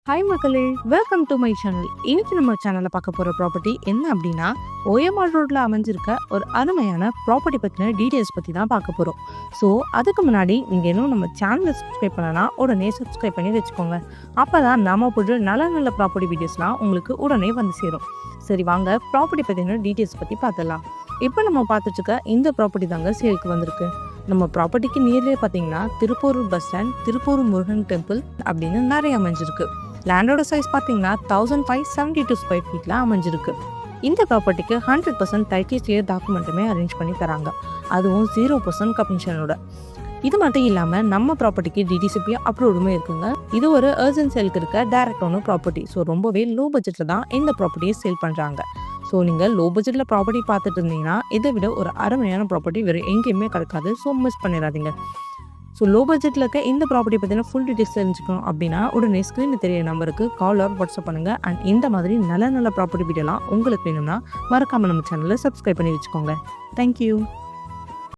Hi மக்களே, welcome to my channel. இன்னைக்கு நம்ம சேனலில் பார்க்க போகிற ப்ராப்பர்ட்டி என்ன அப்படின்னா, ஓஎம்ஆர் ரோட்டில் அமைஞ்சிருக்க ஒரு அருமையான ப்ராப்பர்ட்டி பற்றின டீட்டெயில்ஸ் பற்றி தான் பார்க்க போகிறோம். ஸோ அதுக்கு முன்னாடி நீங்கள் இன்னும் நம்ம சேனலை சப்ஸ்கிரைப் பண்ணனா உடனே சப்ஸ்கிரைப் பண்ணி வச்சுக்கோங்க. அப்போ தான் நம்ம போட்டு நல்ல நல்ல ப்ராப்பர்ட்டி வீடியோஸ்லாம் உங்களுக்கு உடனே வந்து சேரும். சரி வாங்க, ப்ராப்பர்ட்டி பற்றின டீட்டெயில்ஸ் பற்றி பார்த்துடலாம். இப்போ நம்ம பார்த்துட்டு இருக்க இந்த ப்ராப்பர்ட்டி தாங்க சேலுக்கு வந்திருக்கு. நம்ம ப்ராப்பர்ட்டிக்கு நியர்லேயே பார்த்தீங்கன்னா Tiruppur bus stand, Tiruppur Murugan temple அப்படின்னு நிறைய அமைஞ்சிருக்கு. லேண்டோட சைஸ் பார்த்தீங்கன்னா 1572 ஸ்கொயர் ஃபீட்டில் அமைஞ்சிருக்கு. இந்த ப்ராப்பர்ட்டிக்கு 100% டைட்டில் கிளியர் டாக்குமெண்ட்டுமே அரேஞ்ச் பண்ணி தராங்க, அதுவும் 0% கமிஷனோட. இது மட்டும் இல்லாமல் நம்ம ப்ராப்பர்ட்டிக்கு டிடிசிபி அப்ரூவ்டுமே இருக்குங்க. இது ஒரு அர்ஜென்ட் சேலுக்கு இருக்க டைரக்ட் ஓனர் ப்ராப்பர்ட்டி. ஸோ ரொம்பவே லோ பட்ஜெட்டில் தான் இந்த ப்ராப்பர்ட்டியை சேல் பண்ணுறாங்க. ஸோ நீங்கள் லோ பட்ஜெட்டில் ப்ராப்பர்ட்டி பார்த்துட்டு இருந்தீங்கன்னா இதை விட ஒரு அருமையான ப்ராப்பர்ட்டி வேறு எங்கேயுமே கிடைக்காது. ஸோ மிஸ் பண்ணிடாதீங்க. ஸோ லோ பட்ஜெட்டில் இருக்க இந்த ப்ராப்பர்ட்டி பற்றின ஃபுல் டீட்டெயில்ஸ் தெரிஞ்சுக்கணும் அப்படின்னா உடனே ஸ்க்ரீனில் தெரிய நம்பருக்கு கால் ஆர் வாட்ஸ்அப் பண்ணுங்கள். அண்ட் இந்த மாதிரி நல்ல நல்ல ப்ராப்பர்ட்டி வீடியோலாம் உங்களுக்கு வேணும்னா மறக்காமல் நம்ம சேனலை சப்ஸ்கிரைப் பண்ணி வச்சுக்கோங்க. தேங்க்யூ.